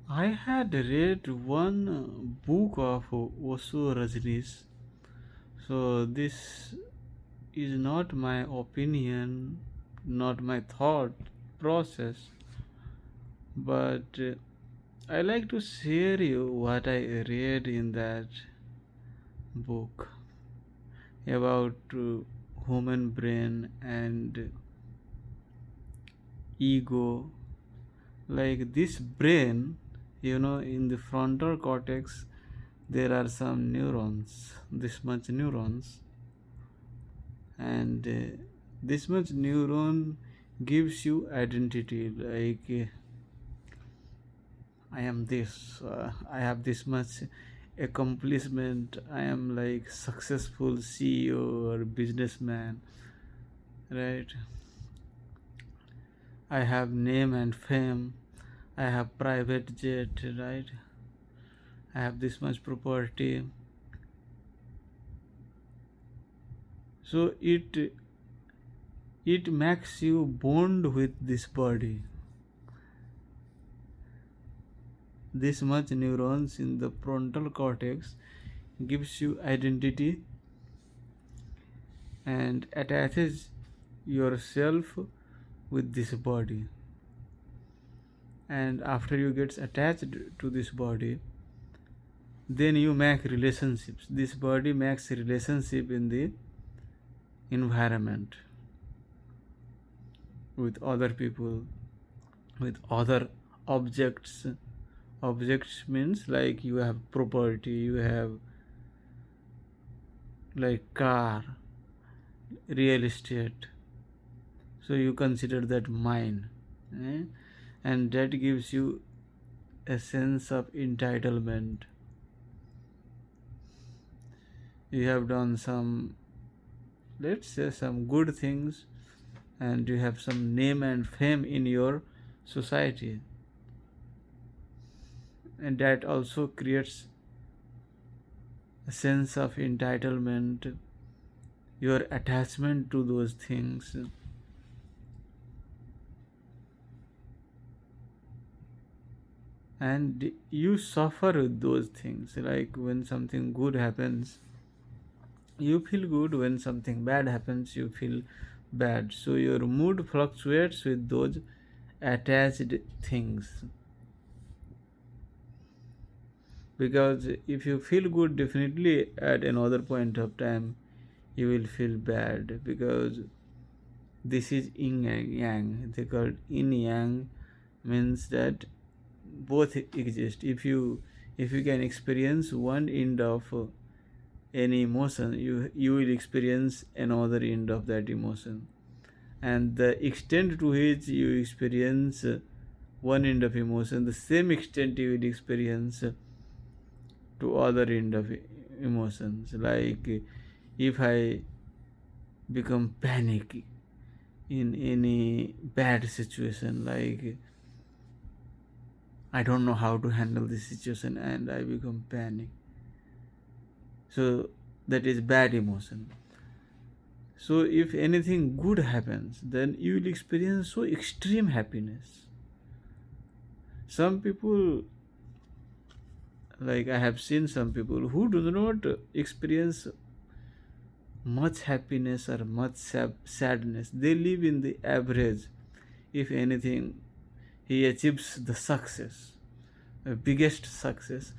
I had read one book of Osho Rajneesh, so this is not my opinion, not my thought process, but I like to share you what I read in that book about human brain and ego. Like this brain, in the frontal cortex, there are some neurons, this much neurons, and this much neuron gives you identity. Like I am this, I have this much accomplishment, I am like successful CEO or businessman, right? I have name and fame, I have private jet, right? I have this much property. So it makes you bond with this body. This much neurons in the frontal cortex gives you identity and attaches yourself with this body. And after you get attached to this body, then you make relationships. This body makes relationship in the environment with other people, with other objects. Objects means like you have property, you have like car, real estate, so you consider that mine, eh? And that gives you a sense of entitlement. You have done some, let's say, some good things, and you have some name and fame in your society, and that also creates a sense of entitlement, your attachment to those things, and you suffer with those things. Like when something good happens, you feel good. When something bad happens, you feel bad. So your mood fluctuates with those attached things. Because if you feel good, definitely at another point of time you will feel bad, because this is yin and yang. They call yin yang, means that both exist. If you can experience one end of any emotion, you will experience another end of that emotion, and the extent to which you experience one end of emotion, the same extent you will experience to other end of emotions. Like if I become panic in any bad situation, like I don't know how to handle this situation and I become panic, so that is bad emotion. So if anything good happens, then you will experience so extreme happiness. Some people, like I have seen some people who do not experience much happiness or much sadness. They live in the average. If anything, he achieves the success, the biggest success,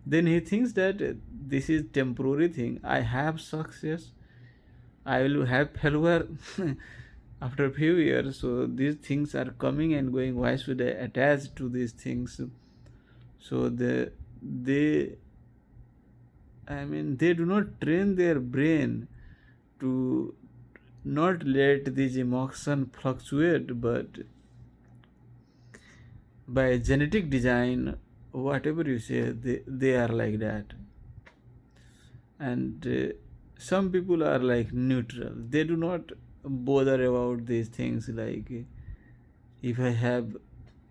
then he thinks that this is temporary thing. I have success, I will have failure after a few years. So these things are coming and going. Why should I attach to these things? So they they do not train their brain to not let this emotion fluctuate, but by genetic design, whatever you say, they are like that. And some people are like neutral. They do not bother about these things. Like if I have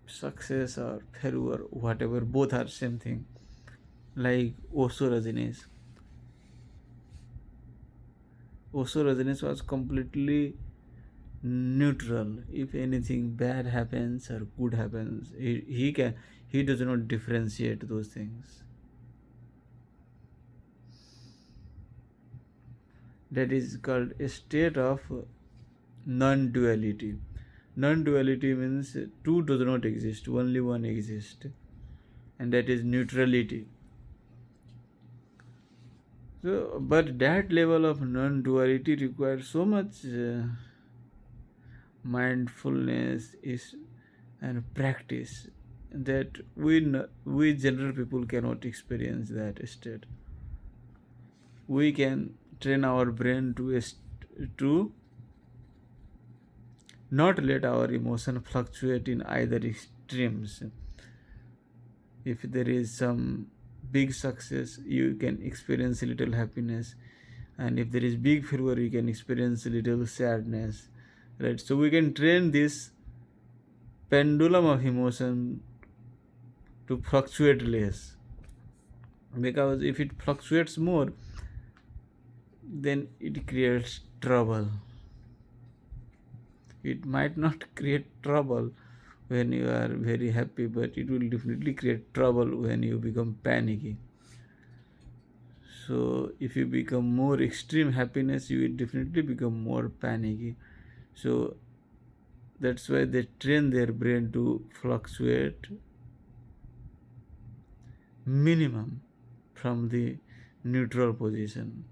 success or failure, whatever, both are same thing. Like Osho Rajneesh was completely neutral. If anything bad happens or good happens, he does not differentiate those things. That is called a state of non-duality. Non-duality means two does not exist, only one exists, and that is neutrality. So, but that level of non-duality requires so much mindfulness is and practice that we general people cannot experience that state. We can train our brain to not let our emotion fluctuate in either extremes. If there is some big success, you can experience a little happiness, and if there is big failure, you can experience a little sadness, right? So we can train this pendulum of emotion to fluctuate less, because if it fluctuates more, then it creates trouble. It might not create trouble when you are very happy, but it will definitely create trouble when you become panicky. So if you become more extreme happiness, you will definitely become more panicky. So that's why they train their brain to fluctuate minimum from the neutral position.